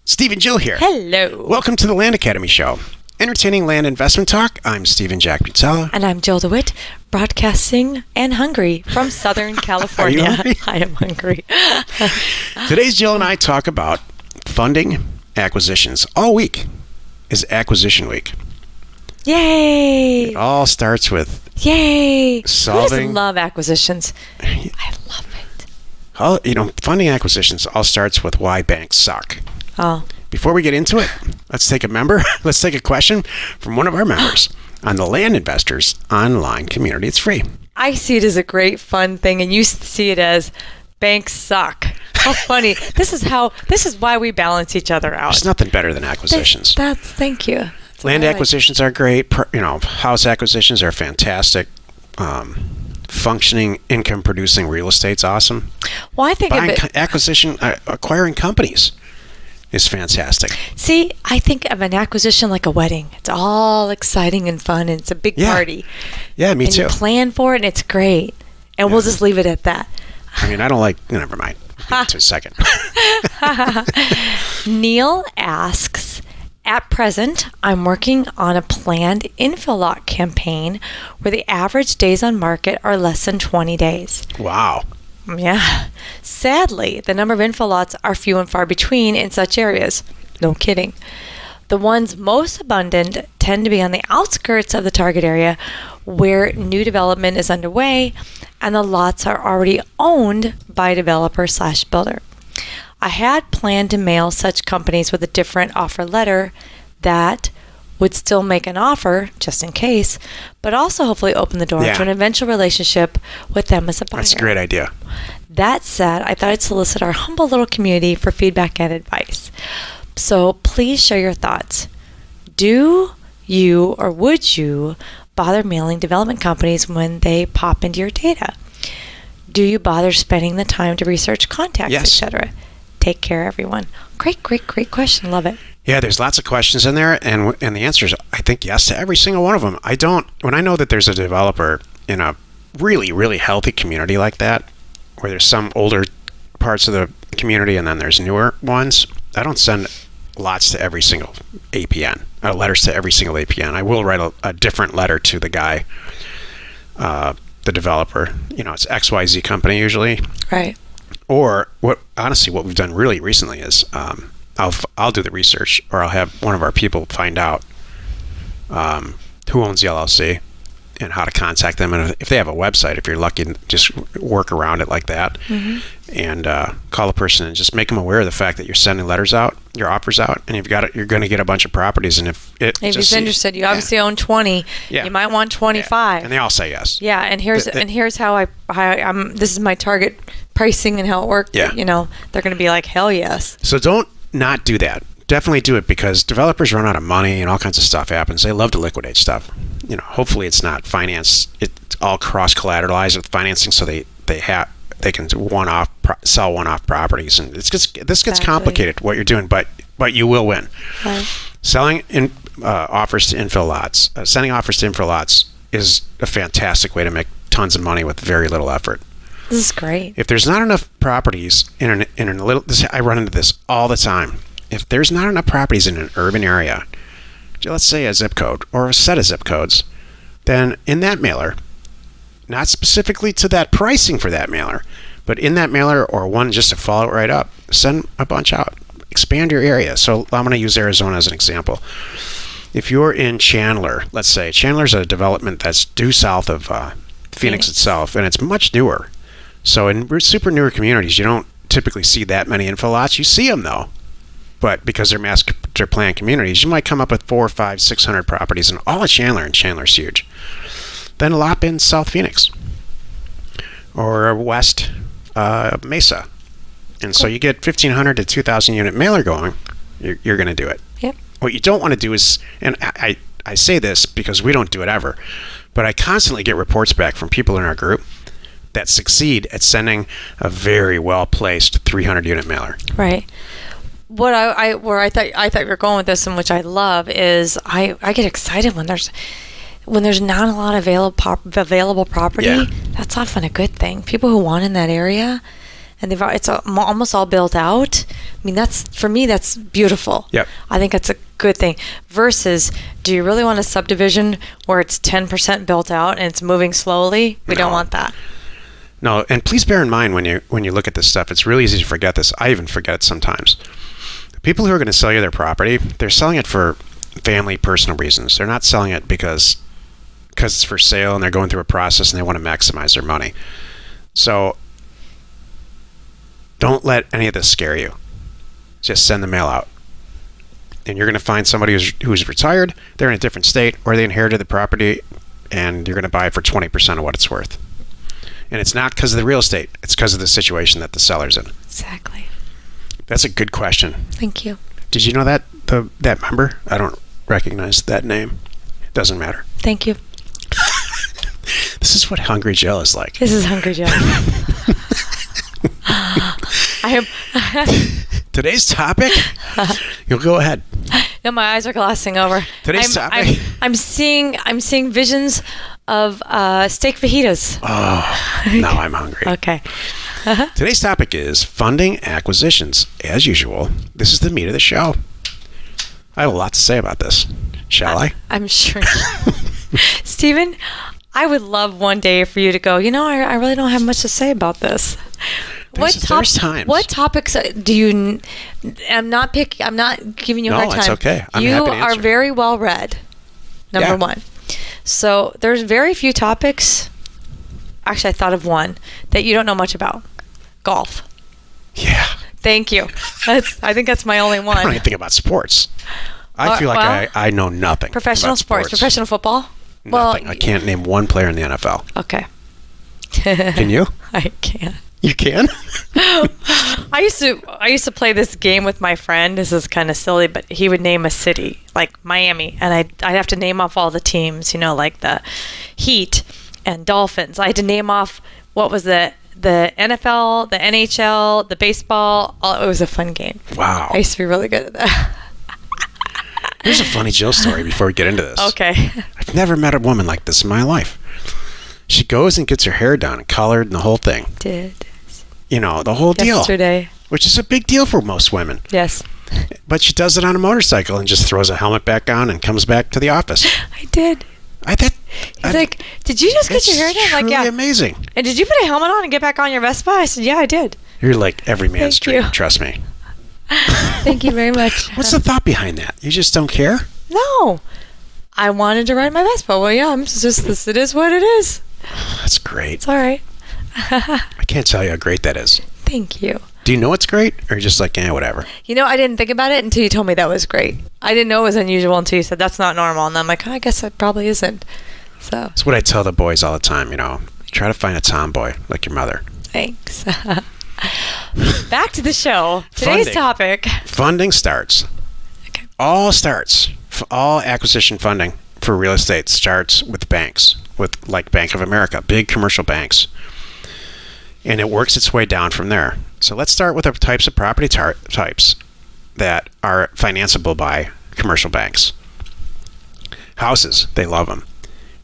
Steve and Jill here. Hello. Welcome to the Land Academy Show. Entertaining land investment talk. I'm Steve and Jack Butella. And I'm Jill DeWitt, broadcasting and hungry from Southern California. Are you hungry? I am hungry. Today's Jill and I talk about funding acquisitions. All week is acquisition week. Yay. It all starts with Yay. solving. Who doesn't love acquisitions? I love it. Funding acquisitions all starts with why banks suck. Oh. Before we get into it, let's take a question from one of our members on the Land Investors Online community. It's free. I see it as a great fun thing, and you see it as banks suck. How funny. This is why we balance each other out. There's nothing better than acquisitions. Thank you. Land acquisitions are great. House acquisitions are fantastic. Functioning income-producing real estate's awesome. Well, I think Acquiring companies is fantastic. See, I think of an acquisition like a wedding. It's all exciting and fun, and it's a big party. Yeah, me too. You plan for it, and it's great. And we'll just leave it at that. I don't like... Never mind. We'll get to a second. Neil asks, at present, I'm working on a planned infill lot campaign where the average days on market are less than 20 days. Wow. Yeah. Sadly, the number of infill lots are few and far between in such areas. No kidding. The ones most abundant tend to be on the outskirts of the target area where new development is underway and the lots are already owned by a developer/builder. I had planned to mail such companies with a different offer letter that would still make an offer, just in case, but also hopefully open the door to an eventual relationship with them as a buyer. That's a great idea. That said, I thought I'd solicit our humble little community for feedback and advice. So please share your thoughts. Do you or would you bother mailing development companies when they pop into your data? Do you bother spending the time to research contacts, etc.? Take care, everyone. Great question. Love it. Yeah, there's lots of questions in there, and the answer is, I think, yes to every single one of them. When I know that there's a developer in a really, really healthy community like that, where there's some older parts of the community and then there's newer ones, I don't send lots to every single APN, letters to every single APN. I will write a different letter to the guy, the developer. It's XYZ company usually. Right. Or what we've done really recently is I'll do the research, or I'll have one of our people find out who owns the LLC and how to contact them, and if they have a website, if you're lucky, just work around it like that, and call the person and just make them aware of the fact that you're sending letters out, your offers out, and you're going to get a bunch of properties, and if he's interested, you obviously own 20. You might want 25, and they all say yes. Yeah, and here's how I'm. This is my target pricing and how it worked. Yeah. They're going to be like, hell yes. So don't not do that. Definitely do it, because developers run out of money and all kinds of stuff happens. They love to liquidate stuff. Hopefully it's not finance. It's all cross collateralized with financing, so they can sell one-off properties, and this gets complicated what you're doing, but you will win. Right. Selling offers to infill lots, sending offers to infill lots is a fantastic way to make tons of money with very little effort. This is great. If there's not enough properties I run into this all the time. If there's not enough properties in an urban area, let's say a zip code or a set of zip codes, then in that mailer, not specifically to that pricing for that mailer, but in that mailer or one just to follow it right up, send a bunch out. Expand your area. So I'm going to use Arizona as an example. If you're in Chandler, let's say Chandler's a development that's due south of Phoenix itself, and it's much newer. So in super newer communities, you don't typically see that many infill lots. You see them though, but because they're master plan communities, you might come up with 400, 500, 600 properties, and all of Chandler, and Chandler's huge. Then lop in South Phoenix or West Mesa, and so you get 1,500 to 2,000 unit mailer going. You're going to do it. Yep. What you don't want to do is, and I say this because we don't do it ever, but I constantly get reports back from people in our group that succeed at sending a very well placed 300 unit mailer. Right. What I thought you were going with this, and which I love, is I get excited when there's not a lot of available property. That's often a good thing. People who want in that area, and it's almost all built out. I mean, for me, that's beautiful. Yep. I think that's a good thing. Versus, do you really want a subdivision where it's 10% built out and it's moving slowly? We don't want that. No, and please bear in mind when you look at this stuff, it's really easy to forget this. I even forget it sometimes. The people who are going to sell you their property, they're selling it for family, personal reasons. They're not selling it because it's for sale and they're going through a process and they want to maximize their money. So don't let any of this scare you. Just send the mail out. And you're going to find somebody who's retired, they're in a different state, or they inherited the property and you're going to buy it for 20% of what it's worth. And it's not because of the real estate. It's because of the situation that the seller's in. Exactly. That's a good question. Thank you. Did you know that that member? I don't recognize that name. It doesn't matter. Thank you. This is what Hungry Joe is like. This is Hungry Joe. Today's topic? You'll go ahead. No, my eyes are glossing over. Today's topic? I'm seeing visions of steak fajitas. Oh, now I'm hungry. Okay. Today's topic is funding acquisitions. As usual, this is the meat of the show. I have a lot to say about this. Shall I? I'm sure. Stephen, I would love one day for you to go, I really don't have much to say about this. There's times. What topics do you... I'm not giving you a hard time. No, it's okay. I'm you happy to answer. are very well read, number one. So there's very few topics... Actually, I thought of one that you don't know much about. Golf. Yeah. Thank you. I think that's my only one. I don't even think about sports. I feel like I know nothing. Professional about sports. Professional football? Nothing. I can't name one player in the NFL. Okay. Can you? I can't. You can? I used to play this game with my friend. This is kind of silly, but he would name a city, like Miami, and I'd have to name off all the teams, like the Heat and Dolphins. I had to name off what was the NFL, the NHL, the baseball. It was a fun game. Wow. I used to be really good at that. Here's a funny Jill story before we get into this. Okay. I've never met a woman like this in my life. She goes and gets her hair done and colored and the whole thing. Did. The whole deal. Yesterday. Which is a big deal for most women. Yes. But she does it on a motorcycle and just throws a helmet back on and comes back to the office. I did. He's like, did you just get your hair done? I'm like, yeah. Amazing. And did you put a helmet on and get back on your Vespa? I said, yeah, I did. You're like every man's dream. Trust me. Thank you very much. What's the thought behind that? You just don't care? No. I wanted to ride my Vespa. Well, yeah, it is what it is. That's great. It's all right. I can't tell you how great that is. Thank you. Do you know it's great? Or just like, whatever? I didn't think about it until you told me that was great. I didn't know it was unusual until you said that's not normal. And I'm like, I guess it probably isn't. So that's what I tell the boys all the time, Try to find a tomboy like your mother. Thanks. Back to the show. Today's topic. Funding starts. Okay. All acquisition funding for real estate starts with banks, with like Bank of America, big commercial banks. And it works its way down from there. So let's start with the types of property types that are financeable by commercial banks. Houses, they love them.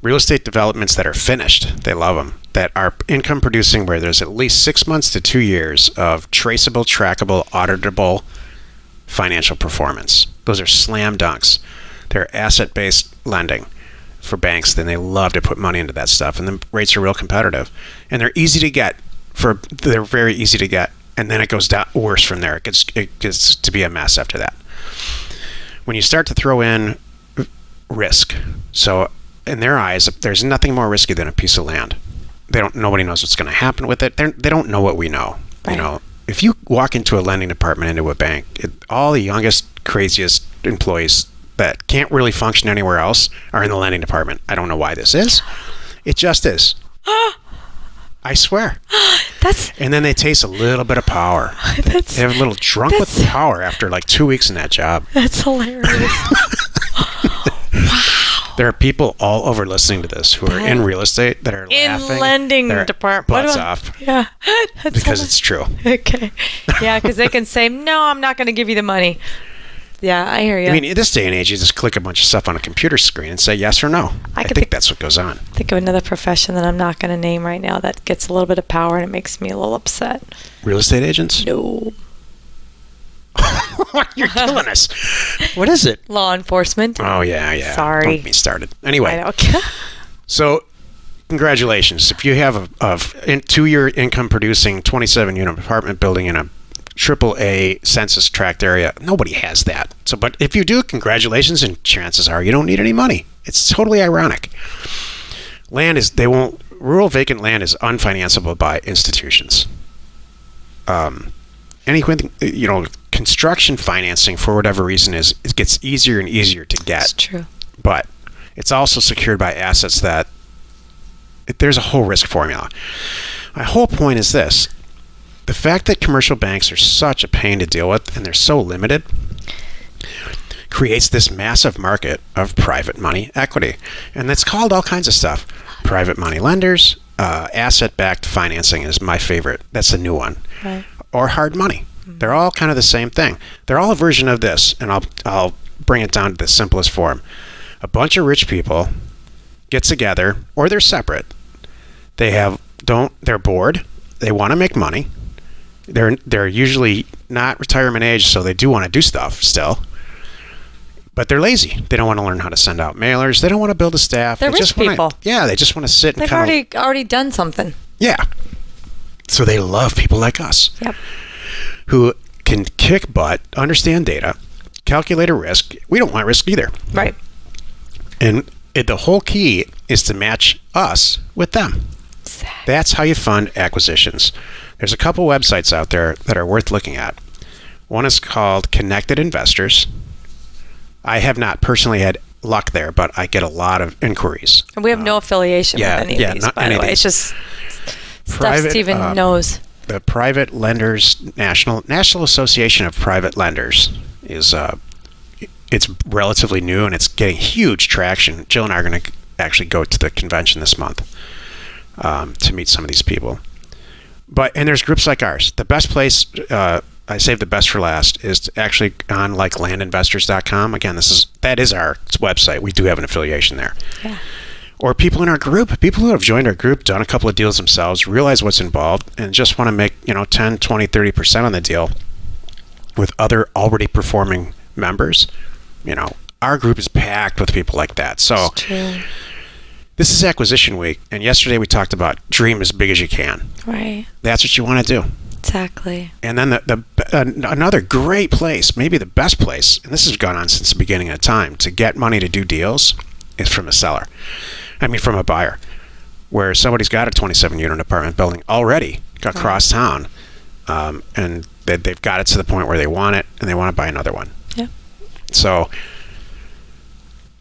Real estate developments that are finished, they love them. That are income producing where there's at least 6 months to 2 years of traceable, trackable, auditable financial performance. Those are slam dunks. They're asset-based lending for banks. Then they love to put money into that stuff. And the rates are real competitive. And they're easy to get. They're very easy to get. And then it goes down worse from there. It gets to be a mess after that. When you start to throw in risk, so in their eyes, there's nothing more risky than a piece of land. Nobody knows what's going to happen with it. They don't know what we know. Right. If you walk into a lending department, into a bank, all the youngest, craziest employees that can't really function anywhere else are in the lending department. I don't know why this is. It just is. I swear. And then they taste a little bit of power. They have a little drunk with power after like 2 weeks in that job. That's hilarious. Wow. There are people all over listening to this who are in real estate that are laughing. In lending department. Butts off. Yeah. Because it's true. Okay. Yeah, because they can say, no, I'm not going to give you the money. Yeah, I hear you. I mean, in this day and age, you just click a bunch of stuff on a computer screen and say yes or no. I think that's what goes on. Think of another profession that I'm not going to name right now that gets a little bit of power and it makes me a little upset. Real estate agents? No. You're killing us. What is it? Law enforcement. Oh, yeah. Sorry. Don't get me started. Anyway. I know. So, congratulations. If you have a 2-year income producing 27-unit apartment building in a AAA census tract area, nobody has that. So, but if you do, congratulations, and chances are you don't need any money. It's totally ironic. Rural vacant land is unfinanceable by institutions. Anything, construction financing for whatever reason it gets easier and easier to get. That's true. But it's also secured by assets that there's a whole risk formula. My whole point is this. The fact that commercial banks are such a pain to deal with and they're so limited creates this massive market of private money equity. And it's called all kinds of stuff. Private money lenders, asset-backed financing is my favorite. That's a new one. Right. Or hard money. They're all kind of the same thing. They're all a version of this, and I'll bring it down to the simplest form. A bunch of rich people get together, or they're separate. They're bored. They want to make money. They're usually not retirement age, so they do want to do stuff still. But they're lazy. They don't want to learn how to send out mailers. They don't want to build a staff. They're rich people. Yeah, they just want to sit and They've already done something. Yeah. So they love people like us. Yep. Who can kick butt, understand data, calculate a risk. We don't want risk either. Right. And the whole key is to match us with them. Exactly. That's how you fund acquisitions. There's a couple websites out there that are worth looking at. One is called Connected Investors. I have not personally had luck there, but I get a lot of inquiries. And we have no affiliation with any of these, by the way. It's just stuff Stephen knows. The Private Lenders National Association of Private Lenders is it's relatively new and it's getting huge traction. Jill and I are going to actually go to the convention this month to meet some of these people. And there's groups like ours. The best place, I saved the best for last, is actually on like landinvestors.com. Again, that is our website. We do have an affiliation there. Yeah. Or people in our group, people who have joined our group, done a couple of deals themselves, realize what's involved, and just want to make 10, 20, 30% on the deal with other already performing members. Our group is packed with people like that. So this is acquisition week, and yesterday we talked about dream as big as you can. Right. That's what you want to do. Exactly. And then another great place, maybe the best place, and this has gone on since the beginning of time, to get money to do deals is from from a buyer, where somebody's got a 27-unit apartment building already across town, and they've got it to the point where they want it, and they want to buy another one. Yeah. So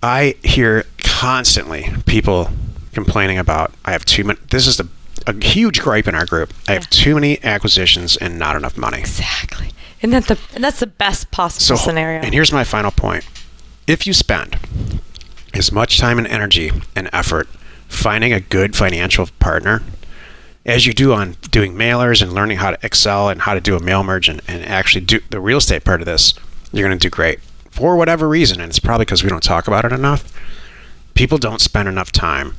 I hear constantly people complaining about, I have too many, this is a huge gripe in our group, I have too many acquisitions and not enough money. Exactly. And that's the best possible scenario. And here's my final point. If you spend as much time and energy and effort finding a good financial partner as you do on doing mailers and learning how to Excel and how to do a mail merge and actually do the real estate part of this, you're going to do great. For whatever reason, and it's probably because we don't talk about it enough, people don't spend enough time.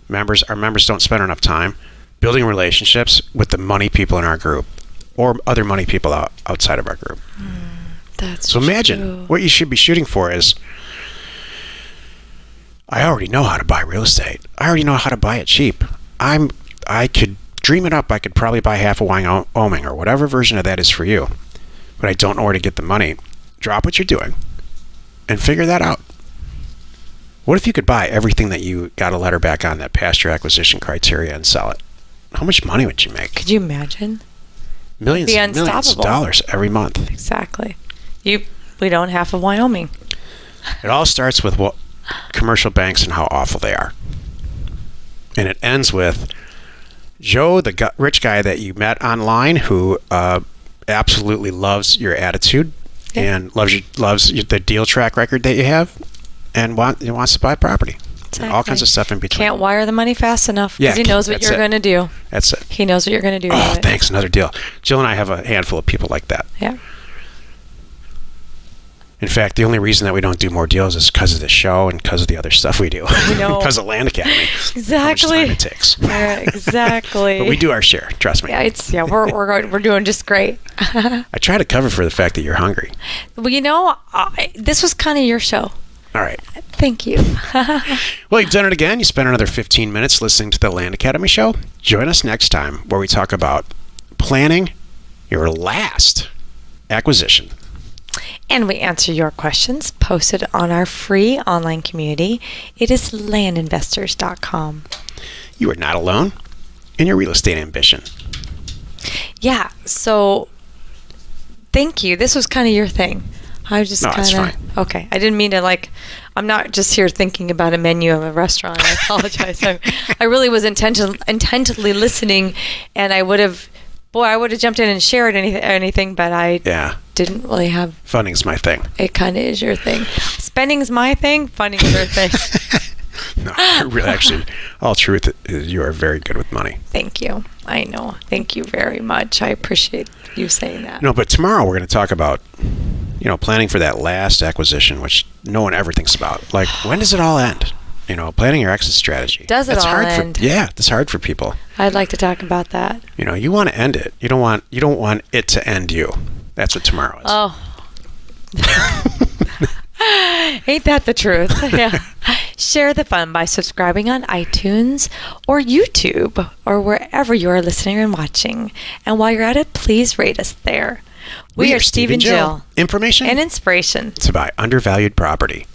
Our members don't spend enough time building relationships with the money people in our group or other money people outside of our group. That's so imagine what you should be shooting for is, I already know how to buy real estate. I already know how to buy it cheap. I could dream it up. I could probably buy half a Wyoming or whatever version of that is for you. But I don't know where to get the money. Drop what you're doing and figure that out. What if you could buy everything that you got a letter back on that passed your acquisition criteria and sell it? How much money would you make? Could you imagine? Millions of dollars every month. Exactly. We don't half of Wyoming. It all starts with commercial banks and how awful they are. And it ends with Joe, the rich guy that you met online who absolutely loves your attitude and loves the deal track record that you have and wants to buy property. Exactly. All kinds of stuff in between. Can't wire the money fast enough because he knows what you're going to do. That's it. He knows what you're going to do. Oh, thanks. Another deal. Jill and I have a handful of people like that. Yeah. In fact, the only reason that we don't do more deals is because of the show and because of the other stuff we do. I know. Because of Land Academy. Exactly. How much time it takes. Exactly. But we do our share. Trust me. Yeah, we're doing just great. I try to cover for the fact that you're hungry. Well, this was kind of your show. All right. Thank you. Well, you've done it again. You spent another 15 minutes listening to the Land Academy show. Join us next time where we talk about planning your last acquisition. And we answer your questions posted on our free online community. It is landinvestors.com. You are not alone in your real estate ambition. Yeah, so thank you. This was kind of your thing. I just No, that's kind fine. of okay. I didn't mean to I'm not just here thinking about a menu of a restaurant. I apologize. I really was intently listening, and I would have jumped in and shared anything, but I didn't really have. Funding's my thing. It kind of is your thing. Spending's my thing. Funding is your thing. No, really, actually, all truth is you are very good with money. Thank you. I know. Thank you very much. I appreciate you saying that. No, but tomorrow we're going to talk about, planning for that last acquisition, which no one ever thinks about. Like, when does it all end? Planning your exit strategy. Does it all end? It's hard for people. I'd like to talk about that. You want to end it. You don't want it to end you. That's what tomorrow is. Oh. Ain't that the truth? Yeah. Share the fun by subscribing on iTunes or YouTube or wherever you are listening and watching. And while you're at it, please rate us there. We are Steve and Jill. Information and inspiration to buy undervalued property.